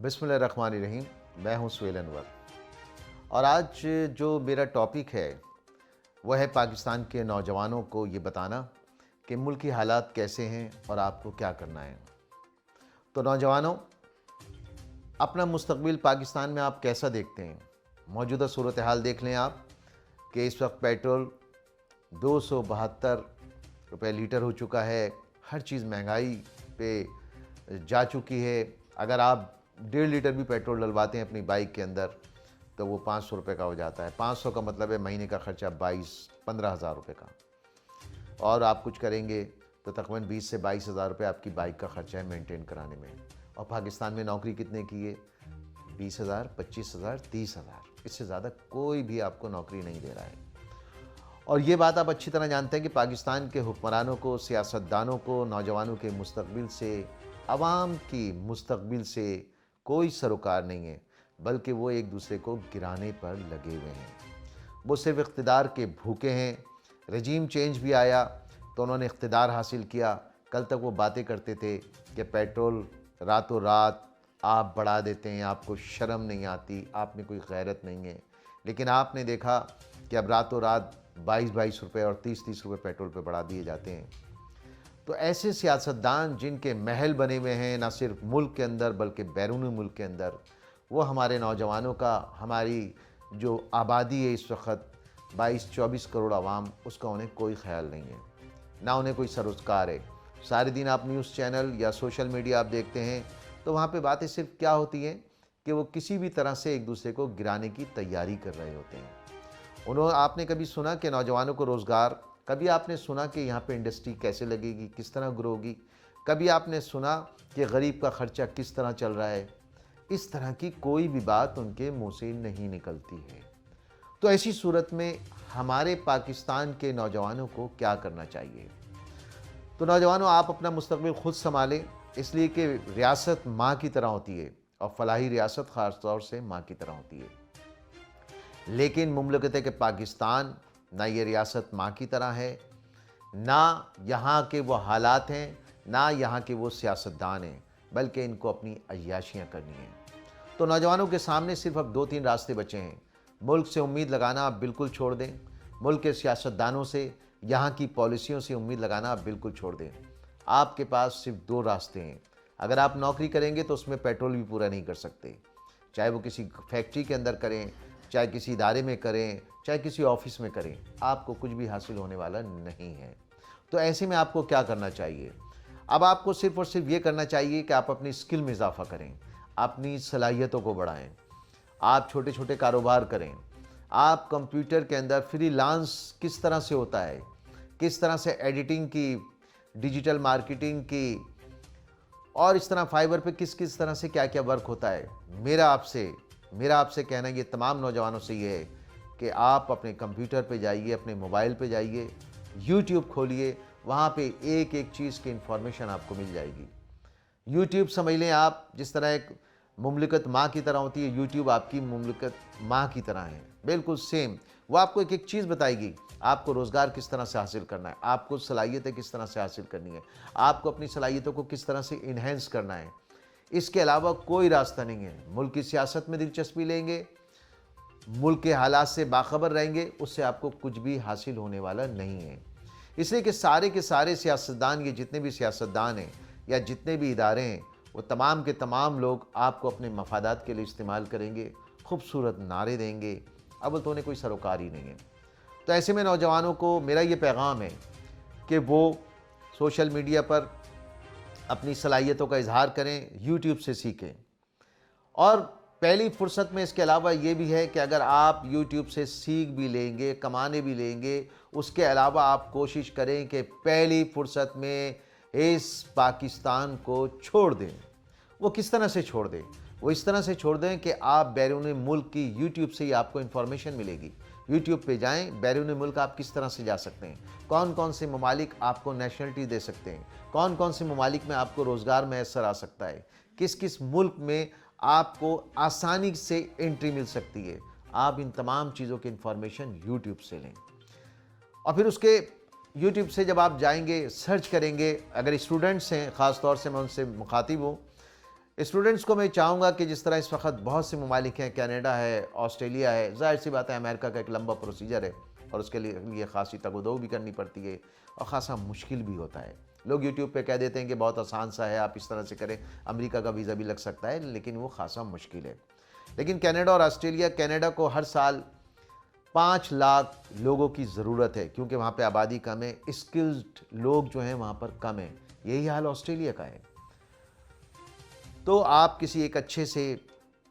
बिस्मिल्लाहिर्रहमानिर्रहीम। मैं हूं सुहेल अनवर और आज जो मेरा टॉपिक है वह है पाकिस्तान के नौजवानों को ये बताना कि मुल्क की हालात कैसे हैं और आपको क्या करना है। तो नौजवानों, अपना मुस्तकबिल पाकिस्तान में आप कैसा देखते हैं? मौजूदा सूरत हाल देख लें आप कि इस वक्त पेट्रोल 272 रुपये लीटर हो चुका है। हर चीज़ महंगाई पे जा चुकी है। अगर आप 1.5 लीटर भी पेट्रोल डलवाते हैं अपनी बाइक के अंदर तो वो 500 रुपये का हो जाता है। 500 का मतलब है महीने का खर्चा 22-15 हज़ार रुपये का, और आप कुछ करेंगे तो तकरीबन 20 से 22 हज़ार रुपये आपकी बाइक का खर्चा है मेंटेन कराने में। और पाकिस्तान में नौकरी कितने की है? 20,000, 25,000, 30,000। इससे ज़्यादा कोई भी आपको नौकरी नहीं दे रहा है। और ये बात आप अच्छी तरह जानते हैं कि पाकिस्तान के हुक्मरानों को, सियासतदानों को, नौजवानों के मुस्तकबिल से, आवाम की मुस्तकबिल से कोई सरोकार नहीं है, बल्कि वो एक दूसरे को गिराने पर लगे हुए हैं। वो सिर्फ इख्तिदार के भूखे हैं। रजीम चेंज भी आया तो उन्होंने इख्तिदार हासिल किया। कल तक वो बातें करते थे कि पेट्रोल रातों रात आप बढ़ा देते हैं, आपको शर्म नहीं आती, आप में कोई गैरत नहीं है। लेकिन आपने देखा कि अब रातों रात 22-22 रुपये और 30-30 रुपये पेट्रोल पे बढ़ा दिए जाते हैं। तो ऐसे सियासतदान जिनके महल बने हुए हैं न सिर्फ मुल्क के अंदर बल्कि बैरूनी मुल्क के अंदर, वो हमारे नौजवानों का, हमारी जो आबादी है इस वक्त 22-24 करोड़ आवाम, उसका उन्हें कोई ख्याल नहीं है, ना उन्हें कोई सरोकार है। सारे दिन आप न्यूज़ चैनल या सोशल मीडिया आप देखते हैं तो वहाँ पे बातें सिर्फ क्या होती हैं कि वो किसी भी तरह से एक दूसरे को गिराने की तैयारी कर रहे होते हैं। आपने कभी सुना कि नौजवानों को रोज़गार? कभी आपने सुना कि यहाँ पे इंडस्ट्री कैसे लगेगी, किस तरह ग्रो होगी? कभी आपने सुना कि गरीब का खर्चा किस तरह चल रहा है? इस तरह की कोई भी बात उनके मुंह से नहीं निकलती है। तो ऐसी सूरत में हमारे पाकिस्तान के नौजवानों को क्या करना चाहिए? तो नौजवानों, आप अपना मुस्तकबिल खुद संभालें, इसलिए कि रियासत माँ की तरह होती है और फलाही रियासत ख़ास तौर से माँ की तरह होती है। लेकिन मुमलकत है कि पाकिस्तान ना ये रियासत माँ की तरह है, ना यहाँ के वो हालात हैं, ना यहाँ के वो सियासतदान हैं, बल्कि इनको अपनी अय्याशियाँ करनी हैं। तो नौजवानों के सामने सिर्फ अब 2-3 रास्ते बचे हैं। मुल्क से उम्मीद लगाना आप बिल्कुल छोड़ दें। मुल्क के सियासतदानों से, यहाँ की पॉलिसियों से उम्मीद लगाना आप बिल्कुल छोड़ दें। आपके पास सिर्फ 2 रास्ते हैं। अगर आप नौकरी करेंगे तो उसमें पेट्रोल भी पूरा नहीं कर सकते, चाहे वो किसी फैक्ट्री के अंदर करें, चाहे किसी इदारे में करें, चाहे किसी ऑफिस में करें, आपको कुछ भी हासिल होने वाला नहीं है। तो ऐसे में आपको क्या करना चाहिए? अब आपको सिर्फ़ और सिर्फ ये करना चाहिए कि आप अपनी स्किल में इजाफ़ा करें, अपनी सलाहियतों को बढ़ाएं, आप छोटे छोटे कारोबार करें। आप कंप्यूटर के अंदर फ्रीलांस किस तरह से होता है, किस तरह से एडिटिंग की, डिजिटल मार्केटिंग की, और इस तरह फाइबर पे किस किस तरह से क्या क्या वर्क होता है, मेरा आपसे कहना ये तमाम नौजवानों से ये है कि आप अपने कंप्यूटर पे जाइए, अपने मोबाइल पे जाइए, यूट्यूब खोलिए, वहाँ पे एक एक चीज़ की इंफॉर्मेशन आपको मिल जाएगी। यूट्यूब समझ लें आप जिस तरह एक मुमलिकत माँ की तरह होती है, यूट्यूब आपकी मुमलिकत माँ की तरह है, बिल्कुल सेम। वो आपको एक एक चीज़ बताएगी, आपको रोज़गार किस तरह से हासिल करना है, आपको सलाहियतें किस तरह से हासिल करनी है, आपको अपनी सलाहियतों को किस तरह से इन्हेंस करना है। इसके अलावा कोई रास्ता नहीं है। मुल्क की सियासत में दिलचस्पी लेंगे, मुल्क के हालात से बाखबर रहेंगे, उससे आपको कुछ भी हासिल होने वाला नहीं है। इसलिए कि सारे के सारे सियासतदान, ये जितने भी सियासतदान हैं या जितने भी इदारे हैं, वो तमाम के तमाम लोग आपको अपने मफादात के लिए इस्तेमाल करेंगे, खूबसूरत नारे देंगे, अब तो उन्हें कोई सरोकार ही नहीं है। तो ऐसे में नौजवानों को मेरा ये पैगाम है कि वो सोशल मीडिया पर अपनी सलाहियतों का इजहार करें, यूट्यूब से सीखें। और पहली फुर्सत में इसके अलावा ये भी है कि अगर आप यूट्यूब से सीख भी लेंगे, कमाने भी लेंगे, उसके अलावा आप कोशिश करें कि पहली फुर्सत में इस पाकिस्तान को छोड़ दें। वो किस तरह से छोड़ दें? वो इस तरह से छोड़ दें कि आप बैरून मुल्क की यूट्यूब से ही आपको इन्फॉर्मेशन मिलेगी। यूट्यूब पे जाएं, बैरून मुल्क आप किस तरह से जा सकते हैं, कौन कौन से ममालिक आपको नेशनलिटी दे सकते हैं, कौन कौन से ममालिक में आपको रोज़गार मैसर आ सकता है, किस किस मुल्क में आपको आसानी से एंट्री मिल सकती है। आप इन तमाम चीज़ों की इन्फॉर्मेशन यूट्यूब से लें। और फिर उसके यूट्यूब से जब आप जाएंगे, सर्च करेंगे, अगर स्टूडेंट्स हैं, ख़ास तौर से मैं उनसे मुखातिब हूँ, स्टूडेंट्स को मैं चाहूँगा कि जिस तरह इस वक्त बहुत से ममालिक हैं, कनाडा है, ऑस्ट्रेलिया है, ज़ाहिर सी बात है अमेरिका का एक लंबा प्रोसीजर है और उसके लिए ख़ासी तगदो भी करनी पड़ती है और ख़ासा मुश्किल भी होता है। लोग यूट्यूब पे कह देते हैं कि बहुत आसान सा है, आप इस तरह से करें, अमेरिका का वीज़ा भी लग सकता है, लेकिन वो ख़ासा मुश्किल है। लेकिन कनाडा और ऑस्ट्रेलिया, कनाडा को हर साल 5 लाख लोगों की ज़रूरत है क्योंकि वहाँ पे आबादी कम है, स्किल्ड लोग जो हैं वहाँ पर कम हैं। यही हाल ऑस्ट्रेलिया का है। तो आप किसी एक अच्छे से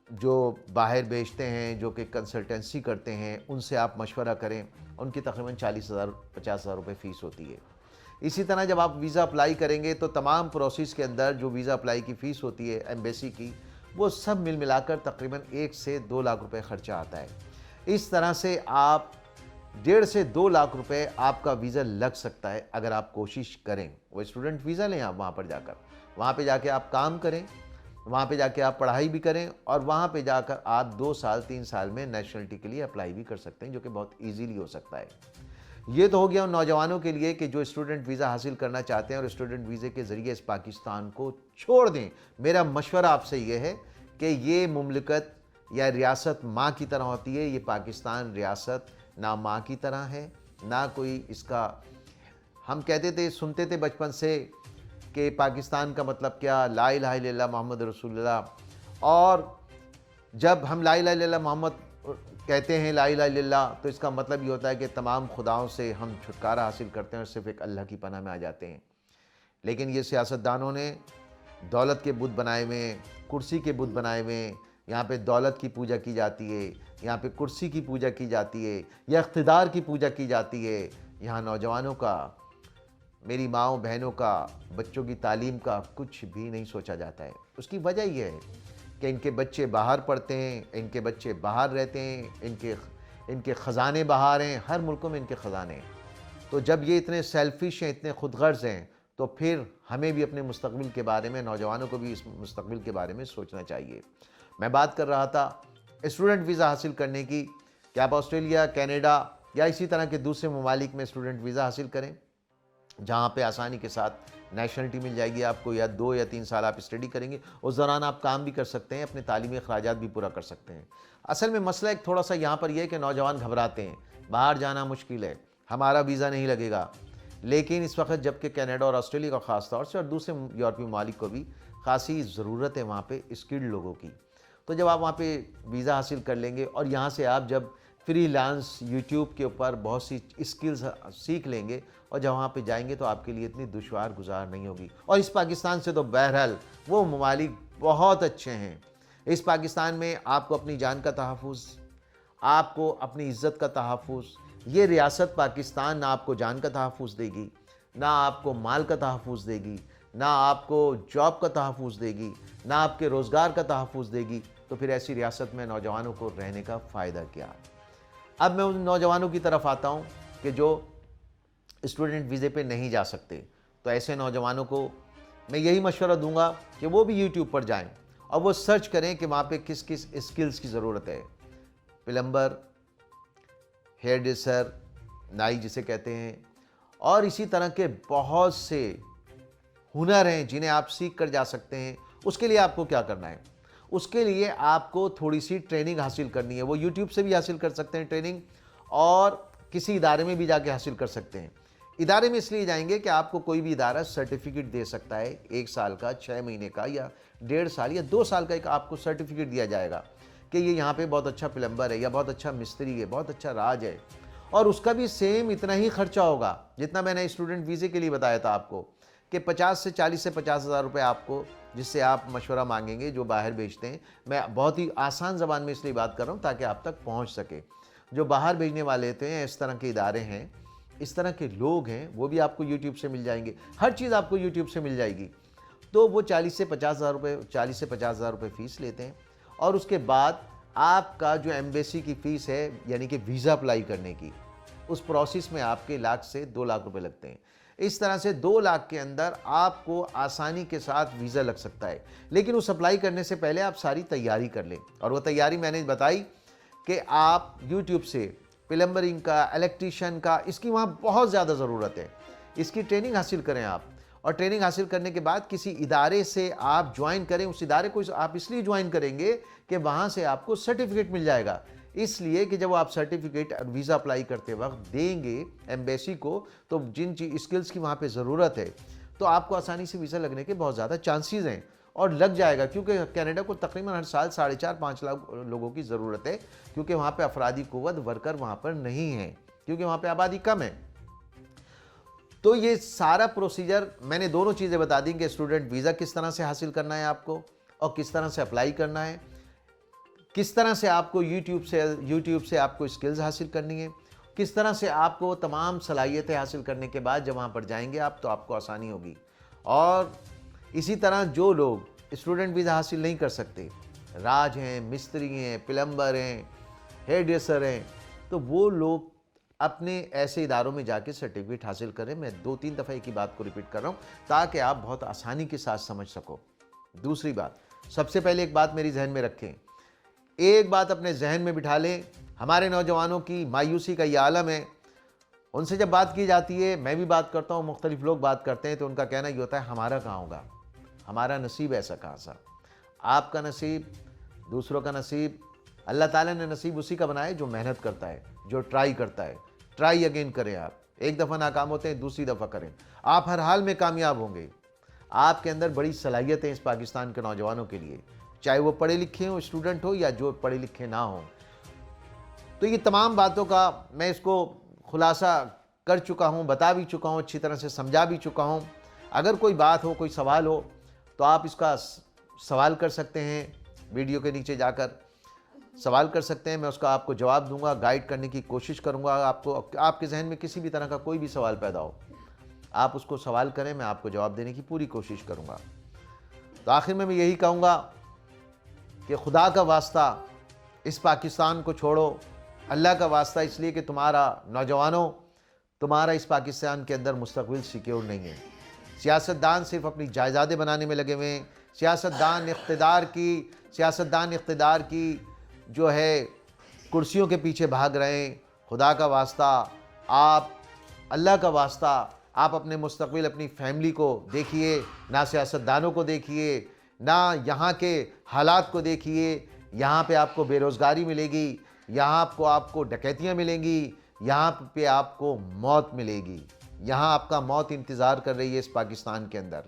जो बाहर बेचते हैं, जो कि कंसल्टेंसी करते हैं, उनसे आप मशवरा करें। उनकी तकरीबन 40,000 50,000 रुपये फ़ीस होती है। इसी तरह जब आप वीज़ा अप्लाई करेंगे तो तमाम प्रोसेस के अंदर जो वीज़ा अप्लाई की फ़ीस होती है एम्बेसी की, वो सब मिल मिलाकर तकरीबन 1 से 2 लाख रुपए ख़र्चा आता है। इस तरह से आप 1.5 से 2 लाख रुपए आपका वीज़ा लग सकता है अगर आप कोशिश करें। वो स्टूडेंट वीज़ा लें आप वहाँ पे जाके आप काम करें, वहाँ पे जाके आप पढ़ाई भी करें और वहाँ पे जाकर आप 2 साल 3 साल में नेशनलिटी के लिए अप्लाई भी कर सकते हैं, जो कि बहुत ईजीली हो सकता है। ये तो हो गया उन नौजवानों के लिए कि जो स्टूडेंट वीज़ा हासिल करना चाहते हैं और स्टूडेंट वीज़े के ज़रिए इस पाकिस्तान को छोड़ दें। मेरा मशवरा आपसे ये है कि ये मुमलिकत या रियासत माँ की तरह होती है, ये पाकिस्तान रियासत ना माँ की तरह है, ना कोई इसका। हम कहते थे, सुनते थे बचपन से कि पाकिस्तान का मतलब क्या, ला इलाहा इल्लल्लाह मोहम्मद रसूलुल्लाह। और जब हम ला इलाहा इल्लल्लाह मोहम्मद कहते हैं, ला इलाहा इल्लल्लाह, तो इसका मतलब ये होता है कि तमाम खुदाओं से हम छुटकारा हासिल करते हैं और सिर्फ़ एक अल्लाह की पनाह में आ जाते हैं। लेकिन ये सियासतदानों ने दौलत के बुत बनाए हुए हैं, कुर्सी के बुत बनाए हुए हैं। यहाँ पे दौलत की पूजा की जाती है, यहाँ पे कुर्सी की पूजा की जाती है या इक़्तिदार की पूजा की जाती है। यहाँ नौजवानों का, मेरी माँओं बहनों का, बच्चों की तालीम का कुछ भी नहीं सोचा जाता है। उसकी वजह यह है कि इनके बच्चे बाहर पढ़ते हैं, इनके बच्चे बाहर रहते हैं, इनके ख़जाने बाहर हैं, हर मुल्कों में इनके ख़जाने हैं। तो जब ये इतने सेल्फिश हैं, इतने खुदगर्ज़ हैं, तो फिर हमें भी अपने मुस्तक़बिल के बारे में, नौजवानों को भी इस मुस्तक़बिल के बारे में सोचना चाहिए। मैं बात कर रहा था स्टूडेंट वीज़ा हासिल करने की कि आप ऑस्ट्रेलिया, कनाडा या इसी तरह के दूसरे ममालिक में स्टूडेंट वीज़ा हासिल करें, जहाँ पे आसानी के साथ नेशनलिटी मिल जाएगी आपको, या 2 या 3 साल आप स्टडी करेंगे, उस दौरान आप काम भी कर सकते हैं, अपने तालीमी अखराजात भी पूरा कर सकते हैं। असल में मसला एक थोड़ा सा यहाँ पर यह है कि नौजवान घबराते हैं, बाहर जाना मुश्किल है, हमारा वीज़ा नहीं लगेगा। लेकिन इस वक्त जबकि कनाडा और ऑस्ट्रेलिया का ख़ास तौर से और दूसरे यूरोपीय ममालिक को भी खासी ज़रूरत है वहाँ पे स्किल्ड लोगों की। तो जब आप वहाँ पे वीज़ा हासिल कर लेंगे और यहाँ से आप जब फ्रीलांस यूट्यूब के ऊपर बहुत सी स्किल्स सीख लेंगे और जब वहाँ पे जाएंगे तो आपके लिए इतनी दुश्वार गुजार नहीं होगी। और इस पाकिस्तान से तो बहरहाल वो ममालिक बहुत अच्छे हैं। इस पाकिस्तान में आपको अपनी जान का तहफ़्फ़ुज़, आपको अपनी इज़्ज़त का तहफ़्फ़ुज़, ये रियासत पाकिस्तान ना आपको जान का तहफ़्फ़ुज़ देगी, ना आपको माल का तहफ़्फ़ुज़ देगी, ना आपको जॉब का तहफ़्फ़ुज़ देगी, ना आपके रोज़गार का तहफ़्फ़ुज़ देगी। तो फिर ऐसी रियासत में नौजवानों को रहने का फ़ायदा क्या? अब मैं उन नौजवानों की तरफ आता हूँ कि जो स्टूडेंट वीज़े पे नहीं जा सकते। तो ऐसे नौजवानों को मैं यही मशवरा दूंगा कि वो भी यूट्यूब पर जाएं और वो सर्च करें कि वहाँ पे किस किस स्किल्स की ज़रूरत है। प्लम्बर, हेयर ड्रेसर, नाई जिसे कहते हैं, और इसी तरह के बहुत से हुनर हैं जिन्हें आप सीख कर जा सकते हैं। उसके लिए आपको क्या करना है? उसके लिए आपको थोड़ी सी ट्रेनिंग हासिल करनी है। वो यूट्यूब से भी हासिल कर सकते हैं ट्रेनिंग, और किसी इदारे में भी जाके हासिल कर सकते हैं। इदारे में इसलिए जाएंगे कि आपको कोई भी इदारा सर्टिफिकेट दे सकता है, 1 साल का, 6 महीने का, या 1.5 साल या 2 साल का एक आपको सर्टिफिकेट दिया जाएगा कि ये यहाँ पे बहुत अच्छा प्लम्बर है या बहुत अच्छा मिस्त्री है, बहुत अच्छा राज है। और उसका भी सेम इतना ही खर्चा होगा जितना मैंने स्टूडेंट वीज़े के लिए बताया था आपको, कि 40 से 50 हज़ार रुपये आपको, जिससे आप मशवरा मांगेंगे जो बाहर भेजते हैं। मैं बहुत ही आसान ज़बान में इसलिए बात कर रहा हूँ ताकि आप तक पहुँच सके। जो बाहर भेजने वाले होते हैं, इस तरह के इदारे हैं, इस तरह के लोग हैं, वो भी आपको यूट्यूब से मिल जाएंगे। हर चीज़ आपको यूट्यूब से मिल जाएगी। तो वो 40 से 50 हज़ार रुपये, 40 से 50 हज़ार रुपये फ़ीस लेते हैं, और उसके बाद आपका जो एम्बेसी की फ़ीस है, यानी कि वीज़ा अप्लाई करने की, उस प्रोसेस में आपके 1 लाख से 2 लाख रुपए लगते हैं। इस तरह से 2 लाख के अंदर आपको आसानी के साथ वीज़ा लग सकता है। लेकिन उस अप्लाई करने से पहले आप सारी तैयारी कर लें, और वो तैयारी मैंने बताई कि आप यूट्यूब से प्लम्बरिंग का, इलेक्ट्रीशियन का, इसकी वहाँ बहुत ज़्यादा ज़रूरत है। इसकी ट्रेनिंग हासिल करें आप, और ट्रेनिंग हासिल करने के बाद किसी इदारे से आप ज्वाइन करें। उस इदारे को आप इसलिए ज्वाइन करेंगे कि वहाँ से आपको सर्टिफिकेट मिल जाएगा। इसलिए कि जब आप सर्टिफिकेट और वीज़ा अप्लाई करते वक्त देंगे एम्बेसी को, तो जिन स्किल्स की वहाँ पे ज़रूरत है तो आपको आसानी से वीज़ा लगने के बहुत ज़्यादा चांसेस हैं और लग जाएगा, क्योंकि कनाडा को तकरीबन हर साल 4.5-5 लाख लोगों की ज़रूरत है, क्योंकि वहाँ पे अफरादी कुव्वत वर्कर वहाँ पर नहीं है, क्योंकि वहाँ पे आबादी कम है। तो ये सारा प्रोसीजर मैंने दोनों चीज़ें बता दी कि स्टूडेंट वीज़ा किस तरह से हासिल करना है आपको और किस तरह से अप्लाई करना है, किस तरह से आपको यूट्यूब से आपको स्किल्स हासिल करनी है, किस तरह से आपको तमाम सलाहियतें हासिल करने के बाद जब वहाँ पर जाएंगे आप तो आपको आसानी होगी। और इसी तरह जो लोग स्टूडेंट वीज़ा हासिल नहीं कर सकते, राज हैं, मिस्त्री हैं, प्लम्बर हैं, हेयर ड्रेसर हैं, तो वो लोग अपने ऐसे इदारों में जाके सर्टिफिकेट हासिल करें। मैं 2-3 दफ़ा एक ही बात को रिपीट कर रहा हूँ ताकि आप बहुत आसानी के साथ समझ सको। दूसरी बात, सबसे पहले एक बात मेरी जहन में रखें, एक बात अपने जहन में बिठा लें, हमारे नौजवानों की मायूसी का ये आलम है। उनसे जब बात की जाती है, मैं भी बात करता हूँ, मुख्तलिफ लोग बात करते हैं, तो उनका कहना ये होता है हमारा कहाँ होगा, हमारा नसीब ऐसा कहाँ सा। आपका नसीब, दूसरों का नसीब, अल्लाह ताला ने नसीब उसी का बनाया जो मेहनत करता है, जो ट्राई करता है। ट्राई अगेन करें। आप एक दफ़ा नाकाम होते हैं, दूसरी दफ़ा करें, आप हर हाल में कामयाब होंगे। आपके अंदर बड़ी सलाहियत है इस पाकिस्तान के नौजवानों के लिए, चाहे वो पढ़े लिखे हो, स्टूडेंट हो, या जो पढ़े लिखे ना हो। तो ये तमाम बातों का मैं इसको खुलासा कर चुका हूँ, बता भी चुका हूँ, अच्छी तरह से समझा भी चुका हूँ। अगर कोई बात हो, कोई सवाल हो, तो आप इसका सवाल कर सकते हैं, वीडियो के नीचे जाकर सवाल कर सकते हैं, मैं उसका आपको जवाब दूंगा, गाइड करने की कोशिश करूंगा। आपको आपके जहन में किसी भी तरह का कोई भी सवाल पैदा हो, आप उसको सवाल करें, मैं आपको जवाब देने की पूरी कोशिश करूंगा। तो आखिर में मैं यही कहूँगा कि खुदा का वास्ता इस पाकिस्तान को छोड़ो, अल्लाह का वास्ता, इसलिए कि तुम्हारा नौजवानों, तुम्हारा इस पाकिस्तान के अंदर मुस्तकबिल सिक्योर नहीं है। सियासतदान सिर्फ अपनी जायदादें बनाने में लगे हुए हैं। सियासतदान इख्तिदार की जो है कुर्सियों के पीछे भाग रहे हैं। खुदा का वास्ता, आप अल्लाह का वास्ता, आप अपने मुस्तकबिल, अपनी फैमिली को देखिए, ना सियासतदानों को देखिए, ना यहाँ के हालात को देखिए। यहाँ पे आपको बेरोज़गारी मिलेगी, यहाँ आपको डकैतियाँ मिलेंगी, यहाँ पे आपको मौत मिलेगी। यहाँ आपका मौत इंतज़ार कर रही है इस पाकिस्तान के अंदर।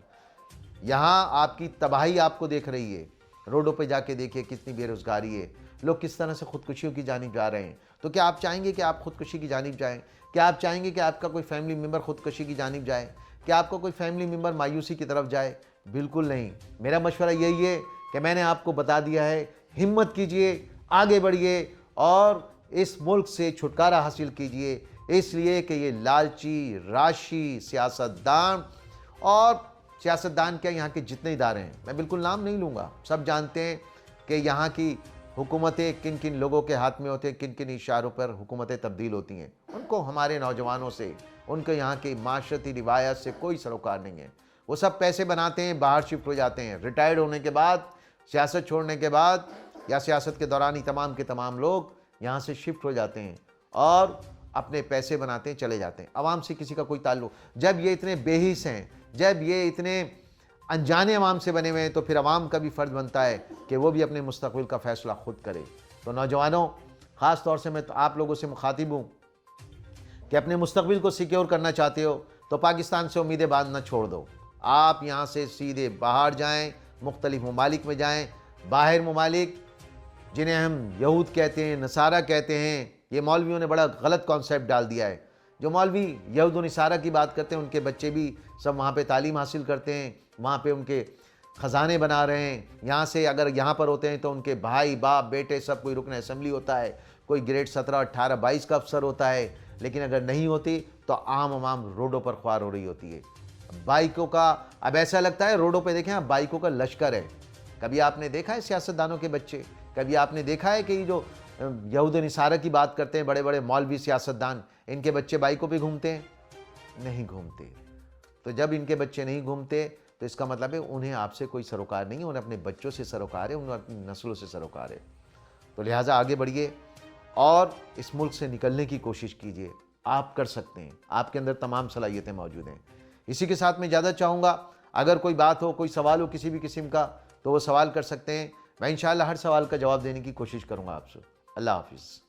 यहाँ आपकी तबाही आपको देख रही है। रोडों पे जाके देखिए कितनी बेरोज़गारी है, लोग किस तरह से ख़ुदकुशियों की जानिब जा रहे हैं। तो क्या आप चाहेंगे कि आप ख़ुदकुशी की जानिब जाएं? क्या आप चाहेंगे कि आपका कोई फैमिली मेम्बर ख़ुदकुशी की जानिब जाए? क्या आपका कोई फैमिली मेम्बर मायूसी की तरफ जाए? बिल्कुल नहीं। मेरा मशवरा यही है कि मैंने आपको बता दिया है, हिम्मत कीजिए, आगे बढ़िए और इस मुल्क से छुटकारा हासिल कीजिए। इसलिए कि ये लालची, राशि, सियासतदान क्या, यहाँ के जितने इदारे हैं, मैं बिल्कुल नाम नहीं लूँगा, सब जानते हैं कि यहाँ की हुकूमतें किन किन लोगों के हाथ में होते हैं, किन किन इशारों पर हुकूमतें तब्दील होती हैं। उनको हमारे नौजवानों से, उनके यहाँ की माशरती रिवायत से कोई सरोकार नहीं है। वो सब पैसे बनाते हैं, बाहर शिफ्ट हो जाते हैं। रिटायर्ड होने के बाद, सियासत छोड़ने के बाद या सियासत के दौरान ही तमाम के तमाम लोग यहाँ से शिफ्ट हो जाते हैं और अपने पैसे बनाते हैं, चले जाते हैं। अवाम से किसी का कोई ताल्लुक। जब ये इतने बेहिस हैं, जब ये इतने अनजाने अवाम से बने हुए हैं, तो फिर अवाम का भी फ़र्ज़ बनता है कि वो भी अपने मुस्तक़बिल का फ़ैसला खुद करे। तो नौजवानों, ख़ास तौर से मैं तो आप लोगों से मुखातिब हूँ कि अपने मुस्तक़बिल को सिक्योर करना चाहते हो तो पाकिस्तान से उम्मीदें बांधना छोड़ दो। आप यहाँ से सीधे बाहर जाएँ, मुख्तलिफ़ ममालिक में जाएँ। बाहर ममालिक जिन्हें हम यहूद कहते हैं, नसारा कहते हैं, ये मौलवियों ने बड़ा गलत कॉन्सेप्ट डाल दिया है। जो मौलवी यहूद व नसारा की बात करते हैं, उनके बच्चे भी सब वहाँ पे तालीम हासिल करते हैं, वहाँ पे उनके ख़जाने बना रहे हैं। यहाँ से अगर यहाँ पर होते हैं तो उनके भाई, बाप, बेटे सब, कोई रुकन असम्बली होता है, कोई ग्रेड 17, 18, 22 का अफसर होता है। लेकिन अगर नहीं होती तो आम आवाम रोडों पर ख्वार हो रही होती है। बाइकों का, अब ऐसा लगता है रोडों पर देखें, अब बाइकों का लश्कर है। कभी आपने देखा है सियासतदानों के बच्चे, कभी आपने देखा है कि ये जो यहूद नसारा की बात करते हैं, बड़े बड़े मौलवी सियासतदान, इनके बच्चे बाइकों पे घूमते हैं? नहीं घूमते। तो जब इनके बच्चे नहीं घूमते तो इसका मतलब है उन्हें आपसे कोई सरोकार नहीं है, उन्हें अपने बच्चों से सरोकार है, उन्हें अपनी नस्लों से सरोकार है। तो लिहाजा आगे बढ़िए और इस मुल्क से निकलने की कोशिश कीजिए। आप कर सकते हैं, आपके अंदर तमाम सलाहियतें मौजूद हैं। इसी के साथ मैं ज़्यादा चाहूँगा, अगर कोई बात हो, कोई सवाल हो किसी भी किस्म का, तो वो सवाल कर सकते हैं। मैं इंशाअल्लाह हर सवाल का जवाब देने की कोशिश करूँगा आपसे। अल्लाह हाफ़िज़।